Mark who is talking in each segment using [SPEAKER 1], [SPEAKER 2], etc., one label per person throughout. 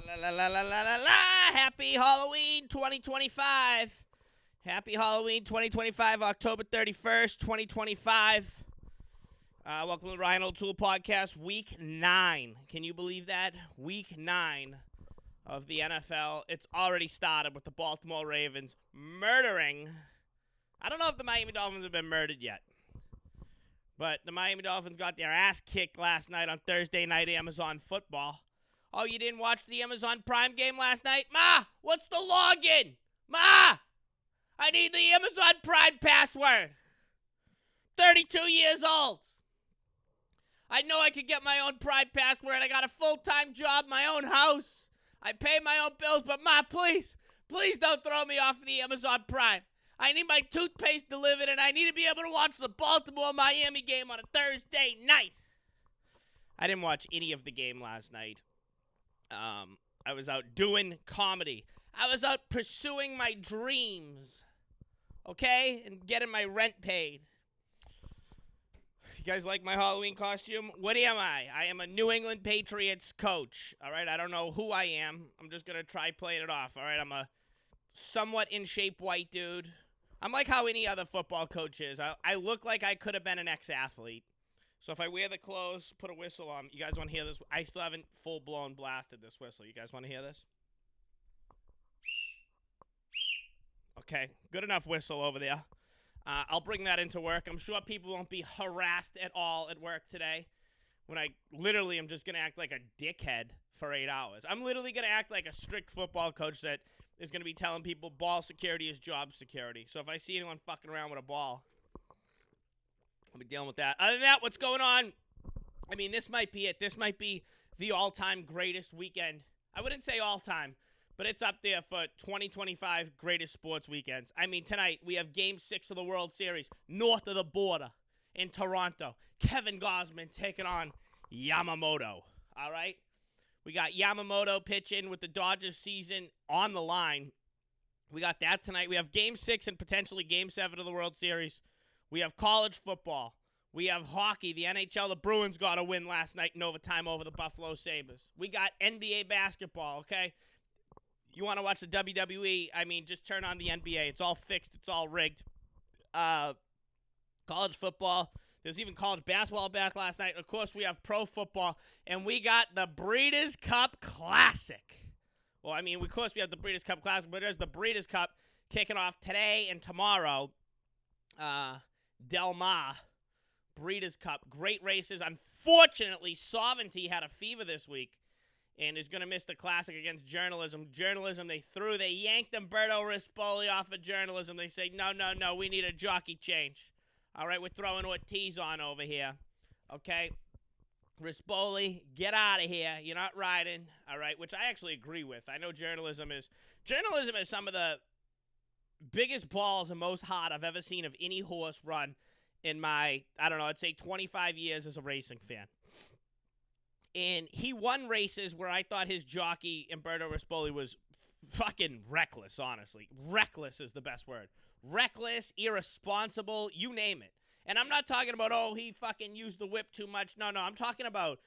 [SPEAKER 1] La la la la la la la! Happy Halloween 2025. Happy Halloween 2025, October 31st, 2025. Welcome to the Ryan O'Toole Podcast, Week 9. Can you believe that? Week 9 of the NFL. It's already started with the Baltimore Ravens murdering. I don't know if the Miami Dolphins have been murdered yet. But the Miami Dolphins got their ass kicked last night on Thursday Night Amazon Football. Oh, you didn't watch the Amazon Prime game last night? Ma, what's the login? Ma, I need the Amazon Prime password. 32 years old. I know I could get my own Prime password. I got a full-time job, my own house. I pay my own bills, but Ma, please don't throw me off the Amazon Prime. I need my toothpaste delivered, and I need to be able to watch the Baltimore-Miami game on a Thursday night. I didn't watch any of the game last night. I was out doing comedy. I was out pursuing my dreams, okay, and getting my rent paid. You guys like my Halloween costume? What am I? I am a New England Patriots coach, all right? I don't know who I am. I'm just going to try playing it off, all right? I'm a somewhat in-shape white dude. I'm like how any other football coach is. I look like I could have been an ex-athlete. So if I wear the clothes, put a whistle on, you guys want to hear this? I still haven't full-blown blasted this whistle. You guys want to hear this? Okay, good enough whistle over there. I'll bring that into work. I'm sure people won't be harassed at all at work today when I literally am just going to act like a dickhead for 8 hours. I'm literally going to act like a strict football coach that is going to be telling people ball security is job security. So if I see anyone fucking around with a ball, I'll be dealing with that. Other than that, what's going on? I mean, this might be it. This might be the all-time greatest weekend. I wouldn't say all-time, but it's up there for 2025 greatest sports weekends. I mean, tonight we have Game 6 of the World Series, north of the border in Toronto. Kevin Gausman taking on Yamamoto, all right? We got Yamamoto pitching with the Dodgers season on the line. We got that tonight. We have Game 6 and potentially Game 7 of the World Series. We have college football. We have hockey. The NHL, the Bruins got a win last night in overtime over the Buffalo Sabres. We got NBA basketball, okay? You want to watch the WWE, I mean, just turn on the NBA. It's all fixed. It's all rigged. College football. There's even college basketball back last night. Of course, we have pro football. And we got the Breeders' Cup Classic. Well, I mean, of course, we have the Breeders' Cup Classic, but there's the Breeders' Cup kicking off today and tomorrow. Del Mar, Breeders' Cup, great races. Unfortunately, Sovereignty had a fever this week and is going to miss the Classic against Journalism. Journalism, they yanked Umberto Rispoli off of Journalism. They say, no, we need a jockey change. All right, we're throwing Ortiz on over here. Okay, Rispoli, get out of here. You're not riding. All right, which I actually agree with. I know journalism is some of the biggest balls and most hot I've ever seen of any horse run in my, I'd say 25 years as a racing fan. And he won races where I thought his jockey, Umberto Rispoli, was fucking reckless, honestly. Reckless is the best word. Reckless, irresponsible, you name it. And I'm not talking about, he fucking used the whip too much. No, I'm talking about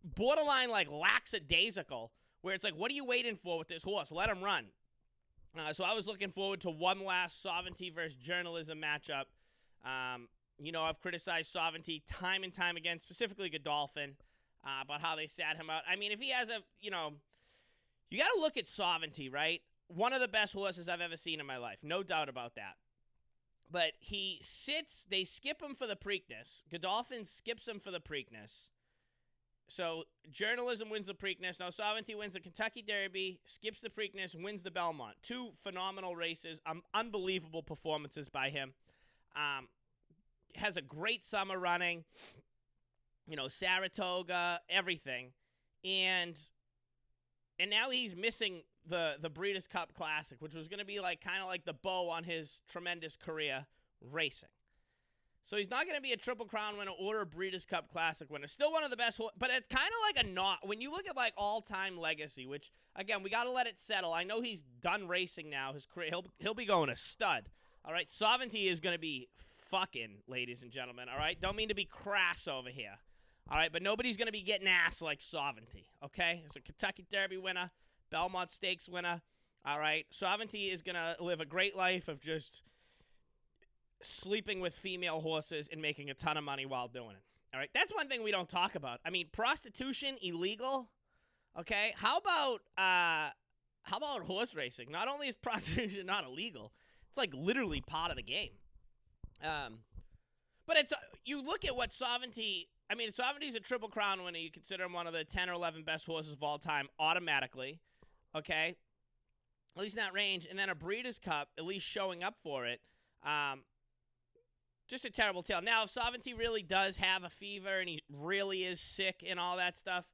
[SPEAKER 1] borderline like lackadaisical, where it's like, what are you waiting for with this horse? Let him run. So I was looking forward to one last Sovereignty versus Journalism matchup. I've criticized Sovereignty time and time again, specifically Godolphin, about how they sat him out. I mean, if he has you got to look at Sovereignty, right? One of the best horses I've ever seen in my life, no doubt about that. But they skip him for the Preakness. Godolphin skips him for the Preakness. So Journalism wins the Preakness. Now Sovereignty wins the Kentucky Derby, skips the Preakness, wins the Belmont. Two phenomenal races, unbelievable performances by him. Has a great summer running, Saratoga, everything. And now he's missing the Breeders' Cup Classic, which was going to be kind of like the bow on his tremendous career racing. So he's not going to be a Triple Crown winner or a Breeders' Cup Classic winner. Still one of the best, but it's kind of like a not. When you look at all-time legacy, which again we got to let it settle. I know he's done racing now. His career, he'll be going a stud. All right, Sovereignty is going to be fucking, ladies and gentlemen. All right, don't mean to be crass over here. All right, but nobody's going to be getting ass like Sovereignty. Okay, it's a Kentucky Derby winner, Belmont Stakes winner. All right. Sovereignty is going to live a great life of just sleeping with female horses and making a ton of money while doing it. All right. That's one thing we don't talk about. I mean, prostitution, illegal. Okay. How about horse racing? Not only is prostitution not illegal, it's like literally part of the game. But it's you look at what Sovereignty. I mean, Sovereignty's a Triple Crown winner. You consider him one of the 10 or 11 best horses of all time automatically. Okay. At least in that range. And then a Breeders' Cup, at least showing up for it. Just a terrible tale. Now, if Sovereignty really does have a fever and he really is sick and all that stuff,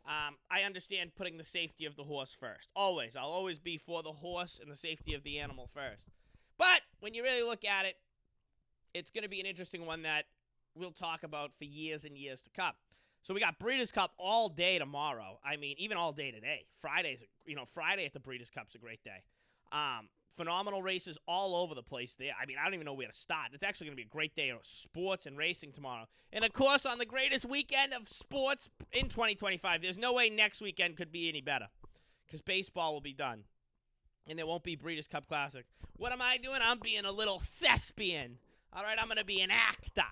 [SPEAKER 1] I understand putting the safety of the horse first. Always. I'll always be for the horse and the safety of the animal first. But when you really look at it, it's going to be an interesting one that we'll talk about for years and years to come. So we got Breeders' Cup all day tomorrow. I mean, even all day today. Friday at the Breeders' Cup's a great day. Phenomenal races all over the place there. I mean, I don't even know where to start. It's actually going to be a great day of sports and racing tomorrow. And, of course, on the greatest weekend of sports in 2025, there's no way next weekend could be any better because baseball will be done. And there won't be Breeders' Cup Classic. What am I doing? I'm being a little thespian. All right, I'm going to be an actor.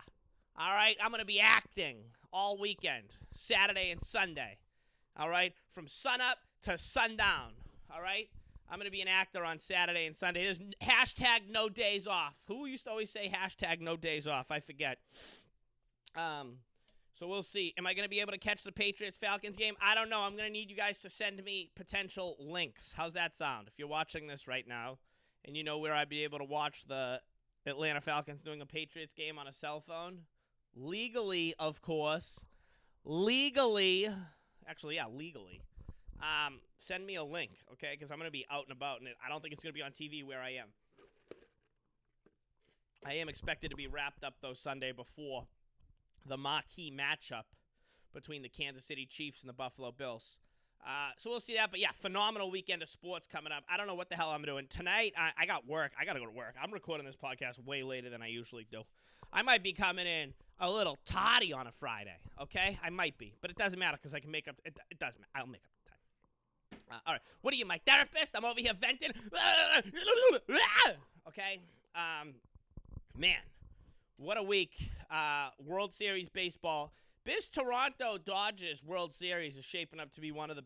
[SPEAKER 1] All right, I'm going to be acting all weekend, Saturday and Sunday. All right, from sunup to sundown. All right, I'm going to be an actor on Saturday and Sunday. There's hashtag no days off. Who used to always say hashtag no days off? I forget. So we'll see. Am I going to be able to catch the Patriots-Falcons game? I don't know. I'm going to need you guys to send me potential links. How's that sound? If you're watching this right now and you know where I'd be able to watch the Atlanta Falcons doing a Patriots game on a cell phone, legally, of course. Legally. Send me a link, okay? Because I'm going to be out and about, and I don't think it's going to be on TV where I am. I am expected to be wrapped up, though, Sunday before the marquee matchup between the Kansas City Chiefs and the Buffalo Bills. So we'll see that. But, yeah, phenomenal weekend of sports coming up. I don't know what the hell I'm doing. Tonight, I got work. I got to go to work. I'm recording this podcast way later than I usually do. I might be coming in a little toddy on a Friday, okay? I might be. But it doesn't matter because I can make up. It doesn't matter. I'll make up the time. All right. What are you, my therapist? I'm over here venting. Okay? Man, what a week. World Series baseball. This Toronto Dodgers World Series is shaping up to be one of the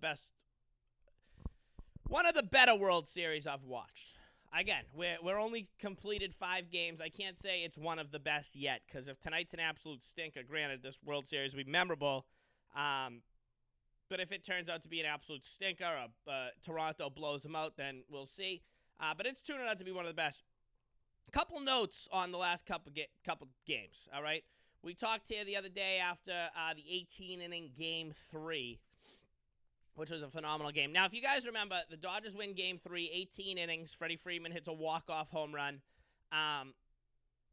[SPEAKER 1] better World Series I've watched. Again, we're only completed 5 games. I can't say it's one of the best yet because if tonight's an absolute stinker, granted, this World Series will be memorable. But if it turns out to be an absolute stinker or Toronto blows them out, then we'll see. But it's turning out to be one of the best. Couple notes on the last couple games, all right? We talked here the other day after the 18-inning Game 3, which was a phenomenal game. Now, if you guys remember, the Dodgers win Game 3, 18 innings. Freddie Freeman hits a walk-off home run.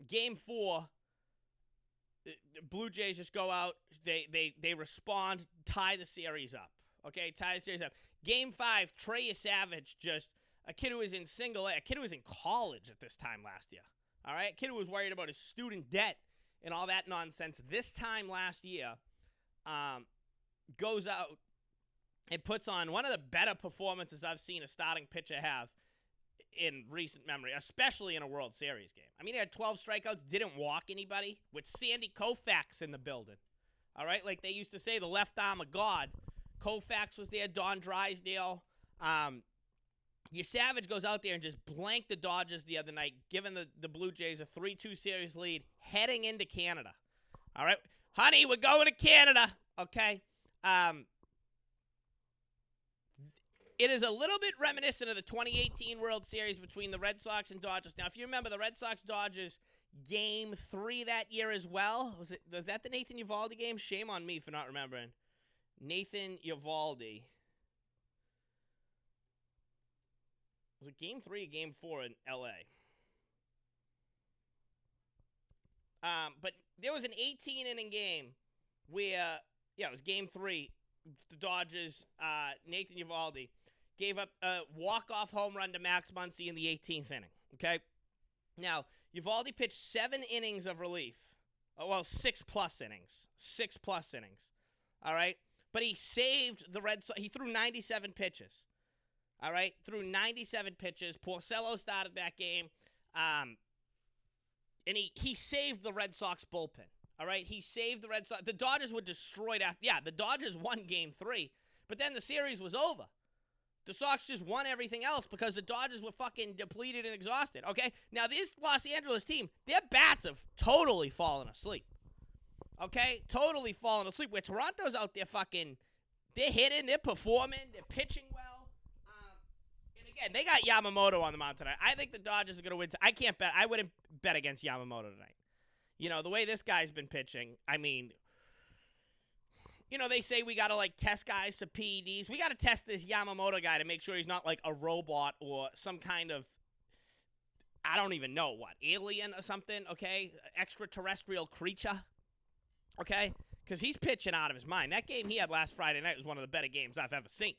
[SPEAKER 1] Game 4, the Blue Jays just go out. They respond, tie the series up. Okay, tie the series up. Game 5, Trey Savage just a kid who was in single A, a kid who was in college at this time last year. All right, a kid who was worried about his student debt and all that nonsense. This time last year, goes out and puts on one of the better performances I've seen a starting pitcher have in recent memory, especially in a World Series game. I mean, he had 12 strikeouts, didn't walk anybody, with Sandy Koufax in the building. All right, like they used to say, the left arm of God. Koufax was there, Don Drysdale. Your Savage goes out there and just blanked the Dodgers the other night, giving the Blue Jays a 3-2 series lead heading into Canada. All right? Honey, we're going to Canada. Okay? It is a little bit reminiscent of the 2018 World Series between the Red Sox and Dodgers. Now, if you remember the Red Sox-Dodgers Game 3 that year as well, was that the Nathan Eovaldi game? Shame on me for not remembering. Nathan Eovaldi. Was it Game 3 or Game 4 in L.A.? But there was an 18-inning game where, it was Game 3. The Dodgers, Nathan Eovaldi, gave up a walk-off home run to Max Muncy in the 18th inning, okay? Now, Eovaldi pitched 7 innings of relief. Oh, well, 6-plus innings. 6-plus innings, all right? But he saved the Red Sox. He threw 97 pitches. All right, threw 97 pitches. Porcello started that game, and he saved the Red Sox bullpen. All right, he saved the Red Sox. The Dodgers were destroyed after. Yeah, the Dodgers won Game 3, but then the series was over. The Sox just won everything else because the Dodgers were fucking depleted and exhausted. Okay, now this Los Angeles team, their bats have totally fallen asleep. Okay, totally fallen asleep. Where Toronto's out there fucking, they're hitting, they're performing, they're pitching well. And again, they got Yamamoto on the mound tonight. I think the Dodgers are going to win. I can't bet. I wouldn't bet against Yamamoto tonight. You know, the way this guy's been pitching, I mean, you know, they say we got to, like, test guys to PEDs. We got to test this Yamamoto guy to make sure he's not, like, a robot or some kind of, I don't even know what, alien or something, okay? Extraterrestrial creature, okay? Because he's pitching out of his mind. That game he had last Friday night was one of the better games I've ever seen,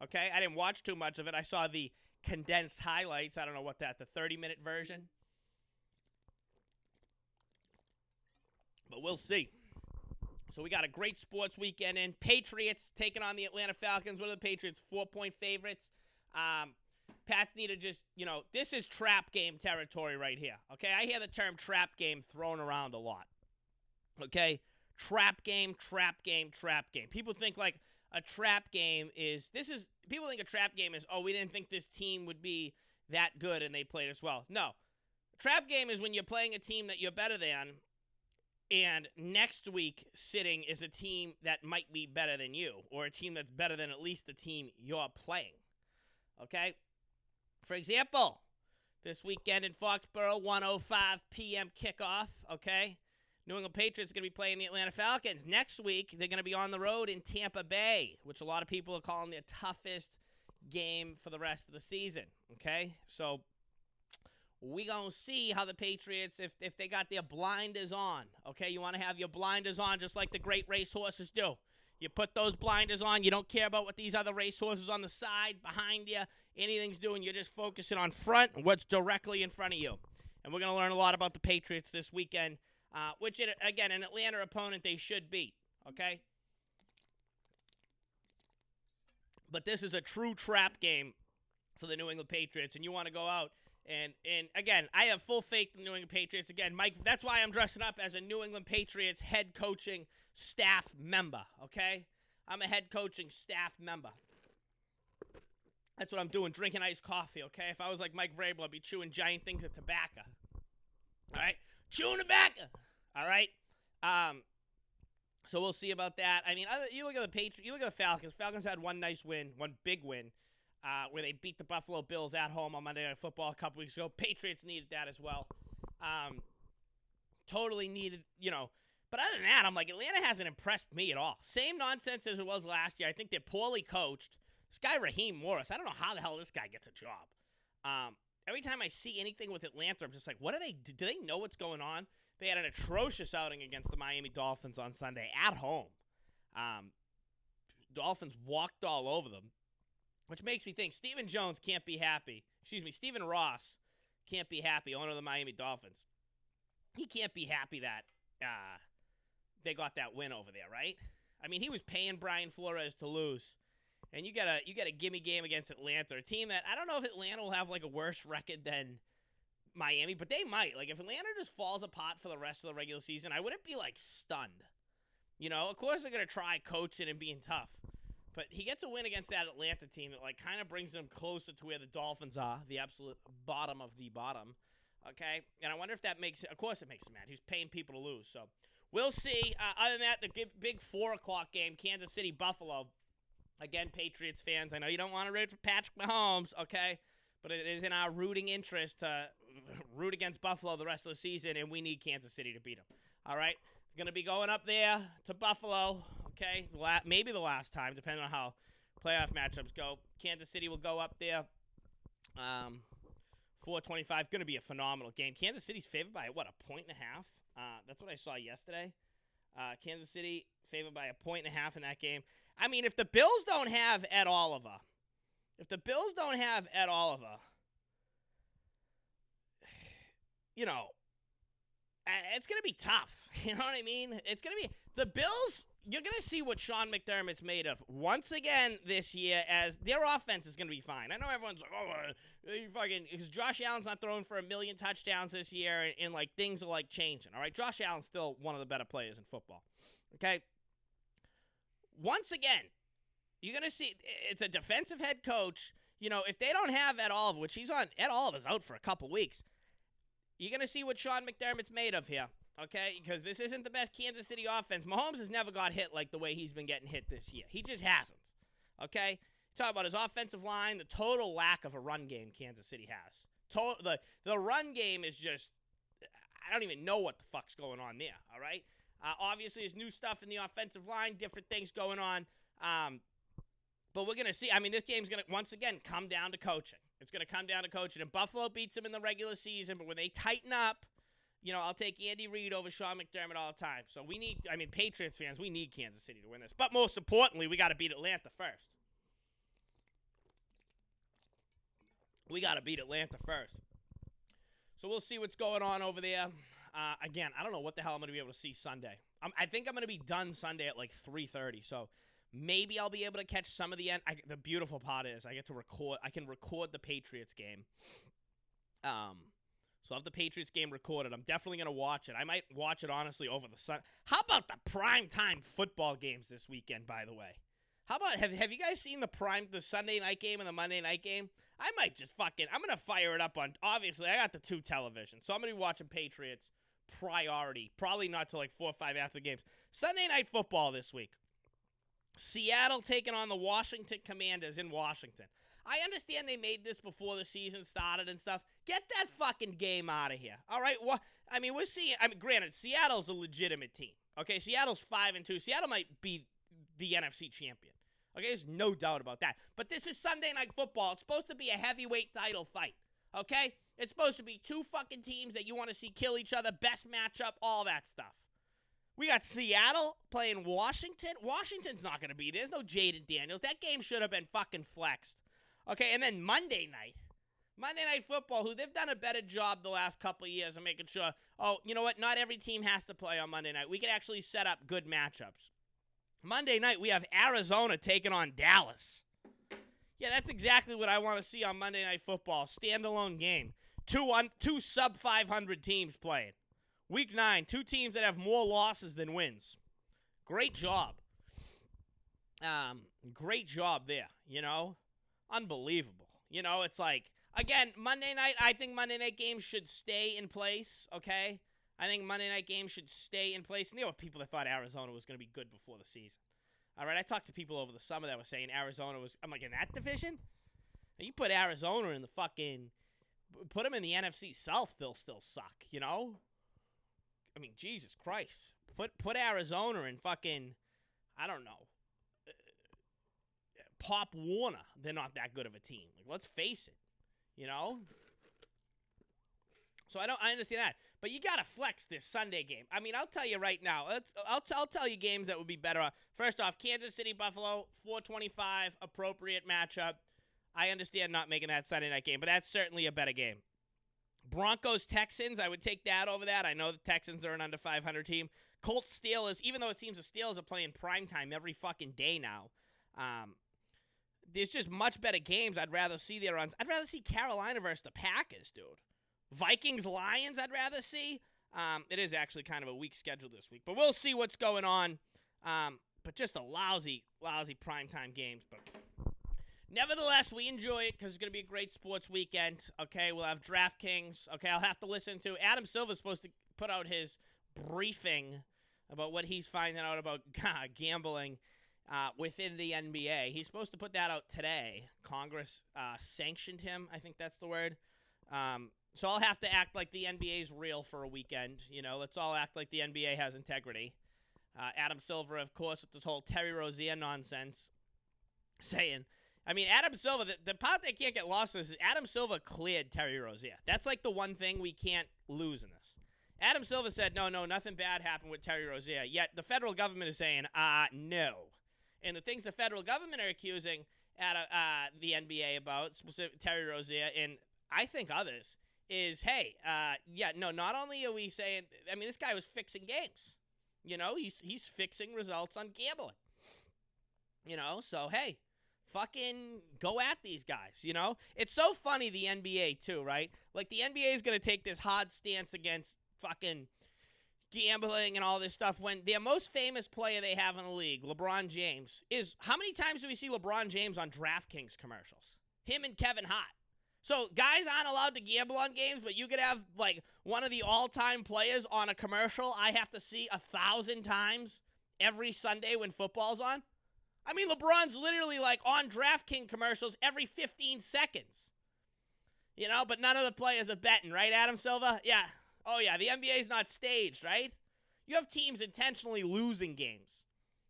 [SPEAKER 1] okay? I didn't watch too much of it. I saw the condensed highlights. I don't know what the 30-minute version. But we'll see. So we got a great sports weekend in. Patriots taking on the Atlanta Falcons. What are the Patriots? 4-point favorites. Pats need to just, you know, this is trap game territory right here. Okay, I hear the term trap game thrown around a lot. Okay, trap game, trap game, trap game. People think like a trap game is, people think a trap game is, oh, we didn't think this team would be that good and they played as well. No, trap game is when you're playing a team that you're better than, and next week sitting is a team that might be better than you, or a team that's better than at least the team you're playing. Okay? For example, this weekend in Foxborough, 1:05 p.m. kickoff, okay? New England Patriots are going to be playing the Atlanta Falcons. Next week, they're going to be on the road in Tampa Bay, which a lot of people are calling their toughest game for the rest of the season, okay? So we going to see how the Patriots, if they got their blinders on, okay? You want to have your blinders on just like the great racehorses do. You put those blinders on. You don't care about what these other racehorses on the side, behind you, anything's doing. You're just focusing on front, what's directly in front of you. And we're going to learn a lot about the Patriots this weekend, which, again, an Atlanta opponent they should beat, okay? But this is a true trap game for the New England Patriots, and you want to go out. And again, I have full faith in the New England Patriots. Again, Mike, that's why I'm dressing up as a New England Patriots head coaching staff member, okay? I'm a head coaching staff member. That's what I'm doing, drinking iced coffee, okay? If I was like Mike Vrabel, I'd be chewing giant things of tobacco. All right? Chewing tobacco. All right? So we'll see about that. I mean, you look at the Falcons. Falcons had one nice win, one big win, where they beat the Buffalo Bills at home on Monday Night Football a couple weeks ago. Patriots needed that as well. Totally needed, you know. But other than that, I'm like, Atlanta hasn't impressed me at all. Same nonsense as it was last year. I think they're poorly coached. This guy, Raheem Morris, I don't know how the hell this guy gets a job. Every time I see anything with Atlanta, I'm just like, what do they know what's going on? They had an atrocious outing against the Miami Dolphins on Sunday at home. Dolphins walked all over them, which makes me think Stephen Jones can't be happy. Stephen Ross can't be happy, owner of the Miami Dolphins. He can't be happy that they got that win over there, right? I mean, he was paying Brian Flores to lose. And you got a gimme game against Atlanta, a team that I don't know if Atlanta will have like a worse record than Miami, but they might. Like if Atlanta just falls apart for the rest of the regular season, I wouldn't be like stunned. You know, of course they're gonna try coaching and being tough, but he gets a win against that Atlanta team that like kind of brings them closer to where the Dolphins are, the absolute bottom of the bottom. Okay, and I wonder if that makes it. Of course, it makes him mad. He's paying people to lose, so we'll see. Other than that, the big 4:00 game, Kansas City Buffalo. Again, Patriots fans, I know you don't want to root for Patrick Mahomes, okay? But it is in our rooting interest to root against Buffalo the rest of the season, and we need Kansas City to beat them. All right? Going to be going up there to Buffalo, okay? Maybe the last time, depending on how playoff matchups go. Kansas City will go up there. 4:25, going to be a phenomenal game. Kansas City's favored by, what, 1.5? That's what I saw yesterday. Kansas City favored by 1.5 in that game. I mean, if the Bills don't have Ed Oliver, you know, it's going to be tough. You know what I mean? It's going to be the Bills. You're going to see what Sean McDermott's made of once again this year, as their offense is going to be fine. I know everyone's like, because Josh Allen's not throwing for 1 million touchdowns this year, and like things are like changing. All right, Josh Allen's still one of the better players in football. Okay. Once again, you're going to see it's a defensive head coach. You know, if they don't have Ed Oliver, which Ed Oliver's out for a couple weeks, you're going to see what Sean McDermott's made of here. Okay, because this isn't the best Kansas City offense. Mahomes has never got hit like the way he's been getting hit this year. He just hasn't. Okay? Talk about his offensive line, the total lack of a run game Kansas City has. The run game is just, I don't even know what the fuck's going on there, all right? Obviously, there's new stuff in the offensive line, different things going on. But we're going to see. I mean, this game's going to, once again, come down to coaching. It's going to come down to coaching. And Buffalo beats them in the regular season, but when they tighten up, you know, I'll take Andy Reid over Sean McDermott all the time. So Patriots fans, we need Kansas City to win this. But most importantly, we got to beat Atlanta first. So we'll see what's going on over there. Again, I don't know what the hell I'm going to be able to see Sunday. I think I'm going to be done Sunday at like 3:30. So maybe I'll be able to catch some of the end. The beautiful part is I can record the Patriots game. So I have the Patriots game recorded. I'm definitely going to watch it. I might watch it, honestly, over the sun. How about the primetime football games this weekend, by the way? How about, have you guys seen the Sunday night game and the Monday night game? I might just I'm going to fire it up on, obviously, I got the 2 televisions. So I'm going to be watching Patriots priority. Probably not till like 4 or 5 after the games. Sunday night football this week. Seattle taking on the Washington Commanders in Washington. I understand they made this before the season started and stuff. Get that fucking game out of here. All right? We're seeing, granted, Seattle's a legitimate team. Okay? Seattle's 5-2. Seattle might be the NFC champion. Okay? There's no doubt about that. But this is Sunday Night Football. It's supposed to be a heavyweight title fight. Okay? It's supposed to be 2 fucking teams that you want to see kill each other, best matchup, all that stuff. We got Seattle playing Washington. Washington's not going to be there. There's no Jaden Daniels. That game should have been fucking flexed. Okay, and then Monday Night Football, who they've done a better job the last couple of years of making sure, you know what, not every team has to play on Monday night. We can actually set up good matchups. Monday night, we have Arizona taking on Dallas. Yeah, that's exactly what I want to see on Monday Night Football. Standalone game. 2 sub-500 teams playing. Week 9, 2 teams that have more losses than wins. Great job. Great job there, you know. Unbelievable. You know, it's like, again, Monday night, I think Monday night games should stay in place, okay? I think Monday night games should stay in place. And there were people that thought Arizona was going to be good before the season. All right, I talked to people over the summer that were saying Arizona was, I'm like, in that division? You put Arizona in put them in the NFC South, they'll still suck, you know? I mean, Jesus Christ. Put Arizona in fucking, I don't know, Pop Warner. They're not that good of a team. Like, let's face it, you know? So I understand that. But you got to flex this Sunday game. I mean, I'll tell you right now. I'll tell you games that would be better. First off, Kansas City, Buffalo, 425, appropriate matchup. I understand not making that Sunday night game, but that's certainly a better game. Broncos, Texans, I would take that over that. I know the Texans are an under 500 team. Colts, Steelers, even though it seems the Steelers are playing primetime every fucking day now, there's just much better games I'd rather see there on. I'd rather see Carolina versus the Packers, dude. Vikings, Lions, I'd rather see. It is actually kind of a weak schedule this week, but we'll see what's going on. But just a lousy primetime games. But nevertheless, we enjoy it because it's going to be a great sports weekend. Okay, we'll have DraftKings. Okay, I'll have to listen to Adam Silver's supposed to put out his briefing about what he's finding out about gambling within the NBA. He's supposed to put that out today. Congress sanctioned him. I think that's the word. So I'll have to act like the NBA's real for a weekend. You know, let's all act like the NBA has integrity. Adam Silver, of course, with this whole Terry Rozier nonsense, saying, I mean, Adam Silver, the part that can't get lost is Adam Silver cleared Terry Rozier. That's like the one thing we can't lose in this. Adam Silver said, no, nothing bad happened with Terry Rozier. Yet the federal government is saying, no. And the things the federal government are accusing the NBA about, specifically Terry Rozier, and I think others, hey, not only are we saying, I mean, this guy was fixing games. He's fixing results on gambling. So, hey, fucking go at these guys, It's so funny, the NBA, too, right? Like, the NBA is going to take this hard stance against fucking gambling and all this stuff when their most famous player they have in the league, LeBron James, is, how many times do we see LeBron James on DraftKings commercials? Him and Kevin Hart. So guys aren't allowed to gamble on games, but you could have like one of the all-time players on a commercial I have to see 1,000 times every Sunday when football's on. I mean, LeBron's literally like on DraftKings commercials every 15 seconds. But none of the players are betting, right, Adam Silver? Yeah. Oh, yeah, the NBA's not staged, right? You have teams intentionally losing games.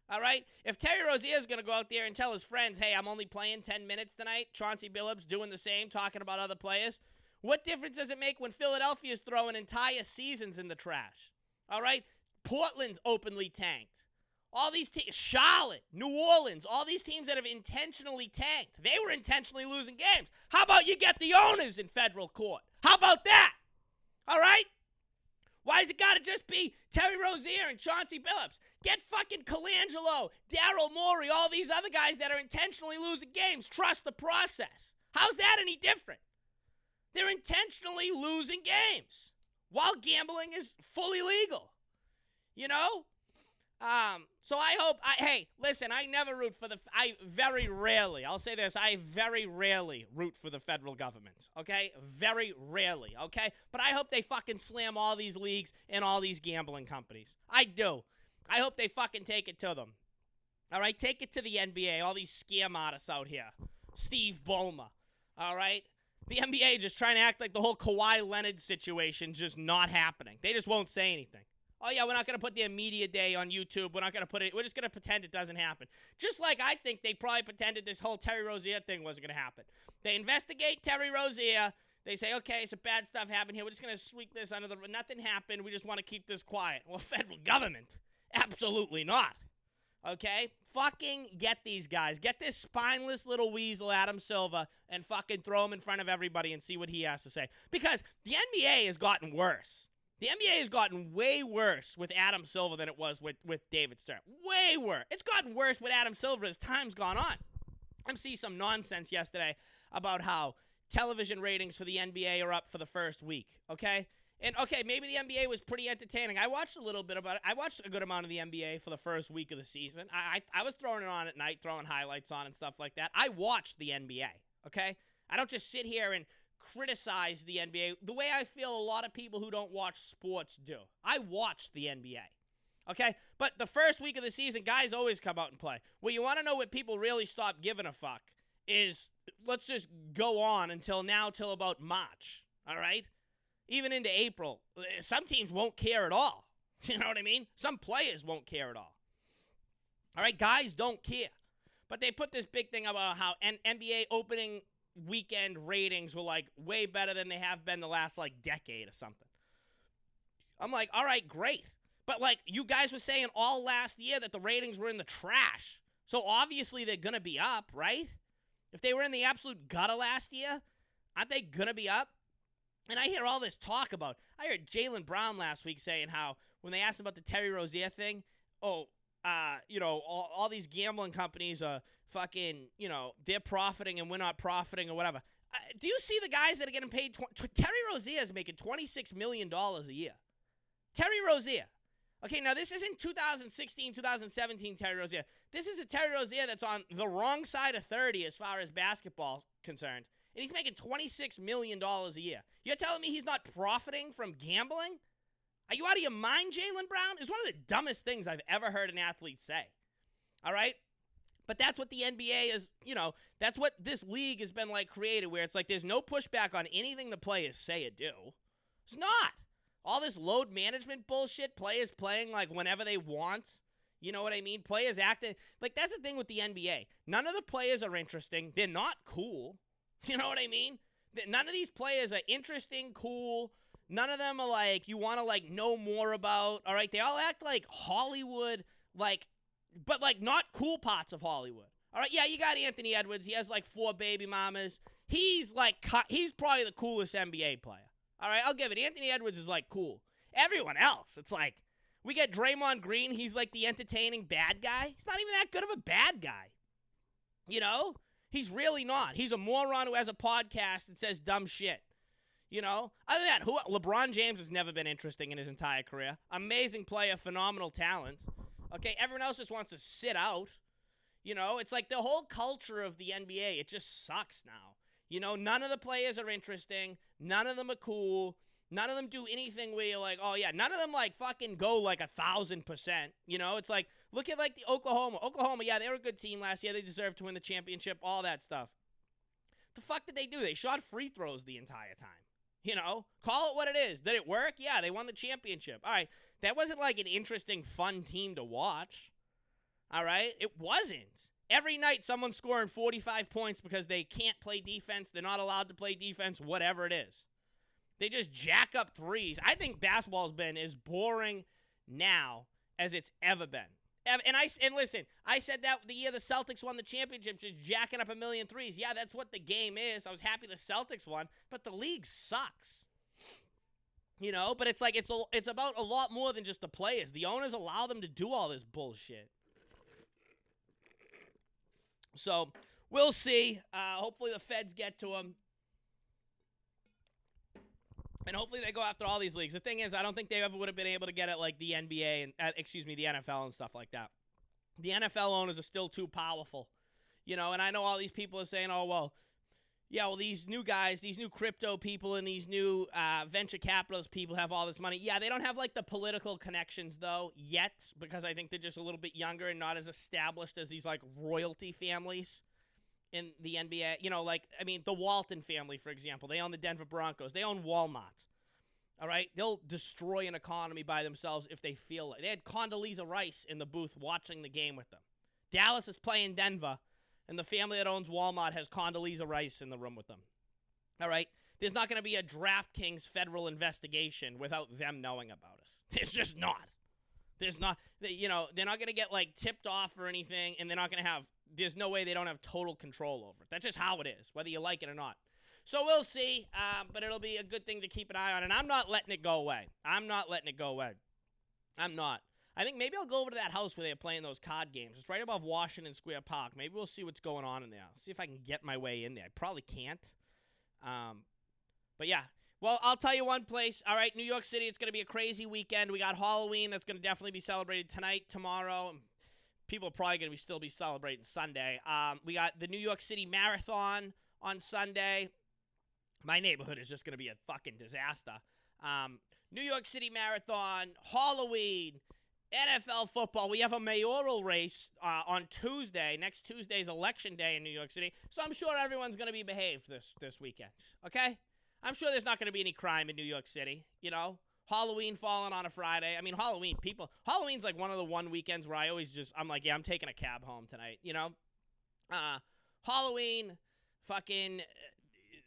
[SPEAKER 1] All right? If Terry Rozier is going to go out there and tell his friends, hey, I'm only playing 10 minutes tonight, Chauncey Billups doing the same, talking about other players, what difference does it make when Philadelphia's throwing entire seasons in the trash? All right? Portland's openly tanked. All these teams, Charlotte, New Orleans, all these teams that have intentionally tanked, they were intentionally losing games. How about you get the owners in federal court? How about that? All right? Why has it got to just be Terry Rozier and Chauncey Billups? Get fucking Colangelo, Daryl Morey, all these other guys that are intentionally losing games. Trust the process. How's that any different? They're intentionally losing games while gambling is fully legal. So I hope, hey, listen, I never root for I'll say this, I very rarely root for the federal government, okay? Very rarely, okay? But I hope they fucking slam all these leagues and all these gambling companies. I do. I hope they fucking take it to them. All right? Take it to the NBA, all these scam artists out here. Steve Ballmer, all right? The NBA just trying to act like the whole Kawhi Leonard situation just not happening. They just won't say anything. Oh, yeah, we're not going to put their media day on YouTube. We're not going to put it. We're just going to pretend it doesn't happen. Just like I think they probably pretended this whole Terry Rozier thing wasn't going to happen. They investigate Terry Rozier. They say, okay, some bad stuff happened here. We're just going to sweep this under the... Nothing happened. We just want to keep this quiet. Well, federal government, absolutely not. Okay? Fucking get these guys. Get this spineless little weasel, Adam Silver, and fucking throw him in front of everybody and see what he has to say. Because the NBA has gotten worse. The NBA has gotten way worse with Adam Silver than it was with David Stern. Way worse. It's gotten worse with Adam Silver as time's gone on. I'm seeing some nonsense yesterday about how television ratings for the NBA are up for the first week, okay? And, okay, maybe the NBA was pretty entertaining. I watched a little bit about it. I watched a good amount of the NBA for the first week of the season. I was throwing it on at night, throwing highlights on and stuff like that. I watched the NBA, okay? I don't just sit here and criticize the NBA the way I feel a lot of people who don't watch sports do. I watch the NBA, okay? But the first week of the season, guys always come out and play. Well, you want to know what people really stop giving a fuck is, let's just go on until about March, all right? Even into April. Some teams won't care at all. You know what I mean? Some players won't care at all. All right, guys don't care. But they put this big thing about how NBA opening weekend ratings were like way better than they have been the last like decade or something. I'm like, all right, great. But like you guys were saying all last year that the ratings were in the trash. So obviously they're going to be up, right? If they were in the absolute gutter last year, aren't they going to be up? And I hear all this talk about, I heard Jaylen Brown last week saying how when they asked about the Terry Rozier thing, all these gambling companies are fucking, they're profiting and we're not profiting or whatever. Do you see the guys that are getting paid? Terry Rozier is making $26 million a year. Terry Rozier. Okay, now this isn't 2016, 2017 Terry Rozier. This is a Terry Rozier that's on the wrong side of 30 as far as basketball is concerned. And he's making $26 million a year. You're telling me he's not profiting from gambling? Are you out of your mind, Jaylen Brown? It's one of the dumbest things I've ever heard an athlete say. All right? But that's what the NBA is, that's what this league has been like created, where it's like there's no pushback on anything the players say or do. It's not. All this load management bullshit, players playing like whenever they want. You know what I mean? Players acting. Like, that's the thing with the NBA. None of the players are interesting. They're not cool. You know what I mean? None of these players are interesting, cool. None of them are like you want to like know more about. All right, they all act like Hollywood, but like not cool parts of Hollywood. All right, yeah, you got Anthony Edwards. He has like 4 baby mamas. He's probably the coolest NBA player. All right, I'll give it. Anthony Edwards is, like, cool. Everyone else, it's like, we get Draymond Green. He's, like, the entertaining bad guy. He's not even that good of a bad guy. You know? He's really not. He's a moron who has a podcast and says dumb shit. You know? Other than that, LeBron James has never been interesting in his entire career. Amazing player, phenomenal talent. Okay, everyone else just wants to sit out. You know, it's like the whole culture of the NBA, it just sucks now. You know, none of the players are interesting. None of them are cool. None of them do anything where you're like, oh, yeah. None of them, like, fucking go, like, 1,000%. You know, it's like, look at, like, the Oklahoma. Oklahoma, yeah, they were a good team last year. They deserved to win the championship, all that stuff. The fuck did they do? They shot free throws the entire time. You know, call it what it is. Did it work? Yeah, they won the championship. All right, that wasn't, like, an interesting, fun team to watch. All right? It wasn't. Every night someone's scoring 45 points because they can't play defense. They're not allowed to play defense, whatever it is. They just jack up threes. I think basketball's been as boring now as it's ever been. And listen, I said that the year the Celtics won the championship, just jacking up a million threes. Yeah, that's what the game is. I was happy the Celtics won, but the league sucks. You know, but it's like it's about a lot more than just the players. The owners allow them to do all this bullshit. So we'll see. Hopefully the feds get to them. And hopefully they go after all these leagues. The thing is, I don't think they ever would have been able to get at, like, the NBA and, the NFL and stuff like that. The NFL owners are still too powerful. You know, and I know all these people are saying, oh, well, yeah, well, these new guys, these new crypto people and these new venture capitalist people have all this money. Yeah, they don't have, like, the political connections, though, yet, because I think they're just a little bit younger and not as established as these, like, royalty families in the NBA. You know, like, I mean, the Walton family, for example. They own the Denver Broncos. They own Walmart. All right? They'll destroy an economy by themselves if they feel it. They had Condoleezza Rice in the booth watching the game with them. Dallas is playing Denver, and the family that owns Walmart has Condoleezza Rice in the room with them. All right? There's not going to be a DraftKings federal investigation without them knowing about it. There's just not. There's not, you know, they're not going to get, like, tipped off or anything, and they're not going to have, there's no way they don't have total control over it. That's just how it is, whether you like it or not. So we'll see, but it'll be a good thing to keep an eye on, and I'm not letting it go away. I'm not. I think maybe I'll go over to that house where they're playing those card games. It's right above Washington Square Park. Maybe we'll see what's going on in there. See if I can get my way in there. I probably can't. But yeah. Well, I'll tell you one place. All right, New York City, it's going to be a crazy weekend. We got Halloween that's going to definitely be celebrated tonight, tomorrow. People are probably going to still be celebrating Sunday. We got the New York City Marathon on Sunday. My neighborhood is just going to be a fucking disaster. New York City Marathon, Halloween, NFL football. We have a mayoral race on Tuesday. Next Tuesday's election day in New York City. So I'm sure everyone's going to be behaved this weekend. Okay? I'm sure there's not going to be any crime in New York City, you know? Halloween falling on a Friday. I mean, Halloween's like one of the one weekends where I'm like, yeah, I'm taking a cab home tonight, you know? Halloween, fucking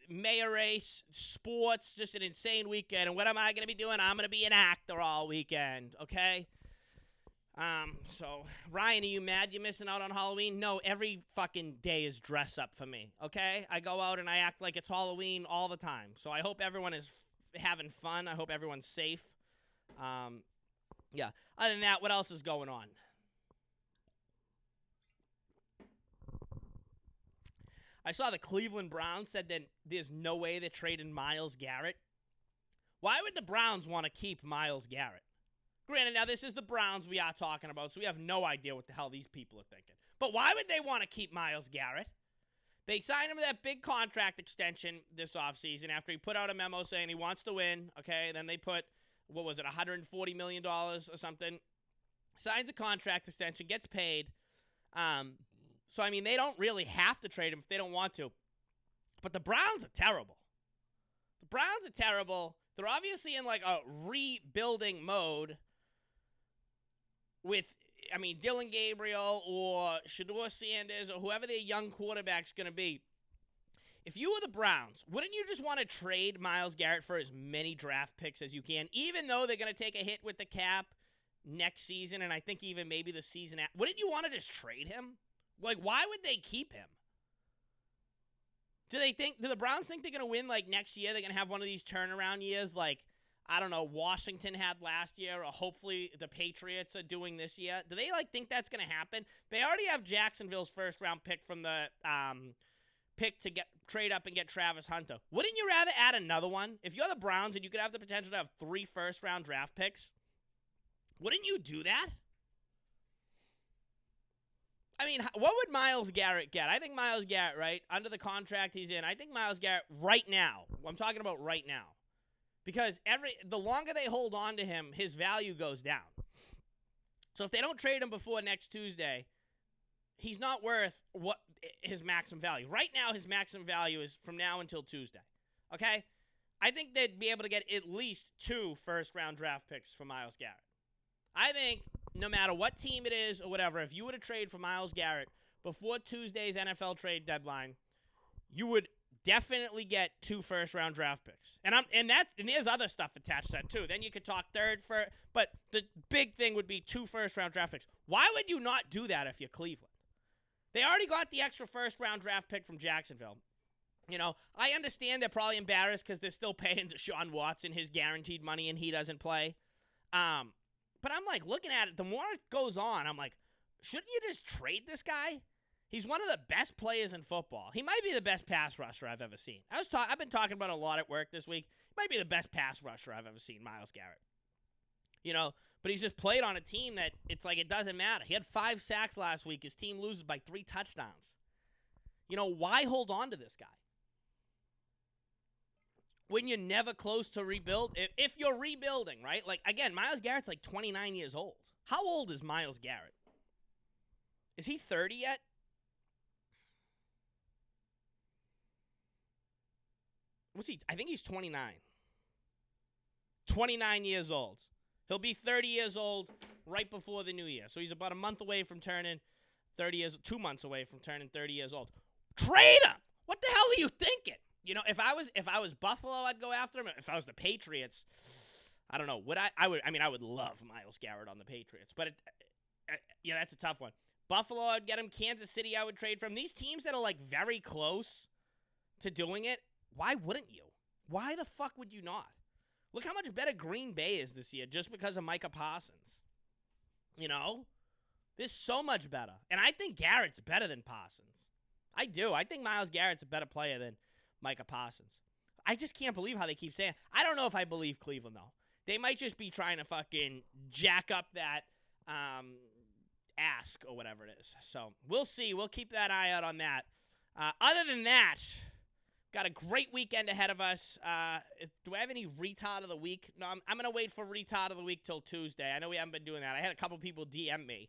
[SPEAKER 1] mayor race, sports, just an insane weekend. And what am I going to be doing? I'm going to be an actor all weekend, okay? So, Ryan, are you mad you're missing out on Halloween? No, every fucking day is dress up for me, okay? I go out and I act like it's Halloween all the time. So I hope everyone is having fun. I hope everyone's safe. Yeah. Other than that, what else is going on? I saw the Cleveland Browns said that there's no way they're trading Myles Garrett. Why would the Browns want to keep Myles Garrett? Granted, now this is the Browns we are talking about, so we have no idea what the hell these people are thinking. But why would they want to keep Myles Garrett? They signed him to that big contract extension this offseason after he put out a memo saying he wants to win, okay? Then they put, what was it, $140 million or something. Signs a contract extension, gets paid. So, I mean, they don't really have to trade him if they don't want to. But the Browns are terrible. They're obviously in, like, a rebuilding mode with, I mean, Dylan Gabriel or Shedeur Sanders or whoever their young quarterback's going to be. If you were the Browns, wouldn't you just want to trade Myles Garrett for as many draft picks as you can, even though they're going to take a hit with the cap next season and I think even maybe the season after? Wouldn't you want to just trade him? Like, why would they keep him? Do the Browns think they're going to win like next year? They're going to have one of these turnaround years like, I don't know, Washington had last year, or hopefully the Patriots are doing this year. Do they like think that's going to happen? They already have Jacksonville's first round pick from the pick to trade up and get Travis Hunter. Wouldn't you rather add another one? If you're the Browns and you could have the potential to have 3 first round draft picks, wouldn't you do that? I mean, what would Myles Garrett get? I think Myles Garrett, right, under the contract he's in, I think Myles Garrett right now, I'm talking about right now, because the longer they hold on to him, his value goes down. So if they don't trade him before next Tuesday, he's not worth what his maximum value. Right now, his maximum value is from now until Tuesday. Okay? I think they'd be able to get at least 2 first-round draft picks for Myles Garrett. I think no matter what team it is or whatever, if you were to trade for Myles Garrett before Tuesday's NFL trade deadline, you would definitely get 2 first-round draft picks. And there's other stuff attached to that, too. Then you could talk but the big thing would be 2 first-round draft picks. Why would you not do that if you're Cleveland? They already got the extra first-round draft pick from Jacksonville. You know, I understand they're probably embarrassed because they're still paying Deshaun Watson his guaranteed money and he doesn't play. But I'm like, looking at it, the more it goes on, I'm like, shouldn't you just trade this guy? He's one of the best players in football. He might be the best pass rusher I've ever seen. I've been talking about a lot at work this week. He might be the best pass rusher I've ever seen, Myles Garrett. You know, but he's just played on a team that it's like it doesn't matter. He had 5 sacks last week. His team loses by 3 touchdowns. You know, why hold on to this guy? When you're never close to rebuild, if you're rebuilding, right? Like, again, Myles Garrett's like 29 years old. How old is Myles Garrett? Is he 30 yet? What's he? I think he's 29. 29 years old. He'll be 30 years old right before the new year. So he's about a month away from turning 30 years, 2 months away from turning 30 years old. Trade him! What the hell are you thinking? You know, if I was Buffalo, I'd go after him. If I was the Patriots, I don't know. I would love Myles Garrett on the Patriots. But yeah, that's a tough one. Buffalo, I'd get him. Kansas City, I would trade from. These teams that are like very close to doing it, why wouldn't you? Why the fuck would you not? Look how much better Green Bay is this year just because of Micah Parsons. You know? They're so much better. And I think Garrett's better than Parsons. I do. I think Myles Garrett's a better player than Micah Parsons. I just can't believe how they keep saying. I don't know if I believe Cleveland, though. They might just be trying to fucking jack up that ask or whatever it is. So we'll see. We'll keep that eye out on that. Other than that, got a great weekend ahead of us. Do I have any retard of the week? No, I'm going to wait for retard of the week till Tuesday. I know we haven't been doing that. I had a couple people DM me.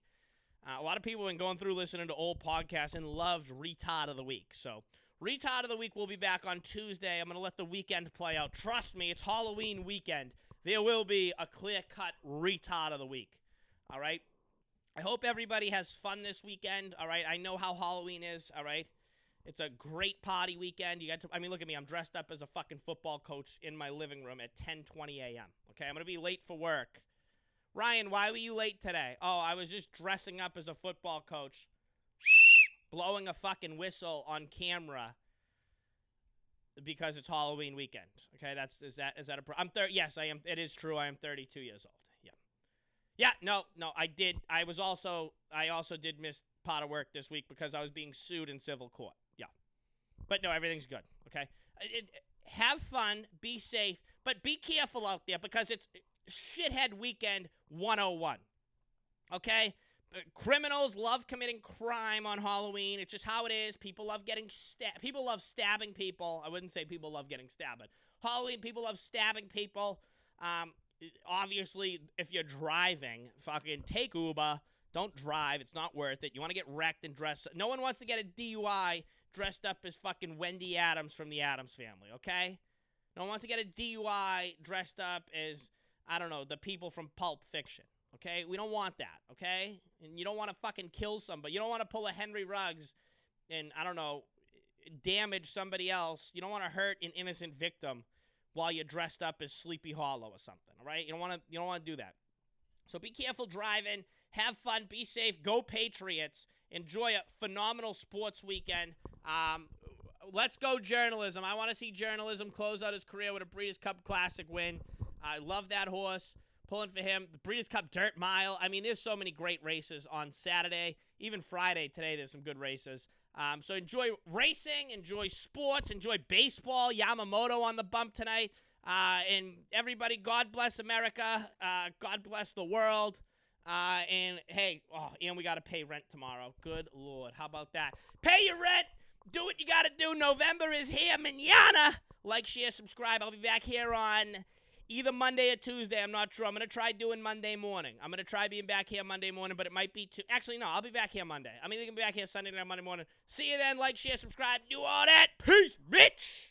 [SPEAKER 1] A lot of people have been going through listening to old podcasts and loved retard of the week. So retard of the week will be back on Tuesday. I'm going to let the weekend play out. Trust me, it's Halloween weekend. There will be a clear-cut retard of the week. All right? I hope everybody has fun this weekend. All right? I know how Halloween is. All right? It's a great party weekend. Look at me. I'm dressed up as a fucking football coach in my living room at 10:20 a.m. Okay? I'm going to be late for work. Ryan, why were you late today? Oh, I was just dressing up as a football coach, blowing a fucking whistle on camera because it's Halloween weekend. Okay, is that a I'm 30. Yes, I am. It is true. I am 32 years old. Yeah. Yeah, no, I did. I also did miss part of work this week because I was being sued in civil court. Yeah. But no, everything's good. Okay. Have fun, be safe, but be careful out there because it's shithead weekend 101. Okay? Criminals love committing crime on Halloween. It's just how it is. People love getting stabbed. People love stabbing people. I wouldn't say people love getting stabbed, but Halloween, people love stabbing people. Obviously, if you're driving, fucking take Uber. Don't drive. It's not worth it. You want to get wrecked and dress. No one wants to get a DUI dressed up as fucking Wendy Adams from the Addams Family, okay? No one wants to get a DUI dressed up as, I don't know, the people from Pulp Fiction. Okay? We don't want that, okay? And you don't want to fucking kill somebody. You don't want to pull a Henry Ruggs and, I don't know, damage somebody else. You don't want to hurt an innocent victim while you're dressed up as Sleepy Hollow or something, all right? You don't want to do that. So be careful driving. Have fun. Be safe. Go Patriots. Enjoy a phenomenal sports weekend. let's go journalism. I want to see journalism close out his career with a Breeders' Cup Classic win. I love that horse. Pulling for him. The Breeders' Cup Dirt Mile. I mean, there's so many great races on Saturday. Even Friday today, there's some good races. So enjoy racing, enjoy sports, enjoy baseball. Yamamoto on the bump tonight. And everybody, God bless America. God bless the world. And we got to pay rent tomorrow. Good Lord. How about that? Pay your rent. Do what you got to do. November is here. Mañana. Like, share, subscribe. I'll be back here on either Monday or Tuesday. I'm not sure. I'm going to try doing Monday morning. I'm going to try being back here Monday morning, but it might be Actually, no. I'll be back here Monday. I'm either going to be back here Sunday night or Monday morning. See you then. Like, share, subscribe. Do all that. Peace, bitch.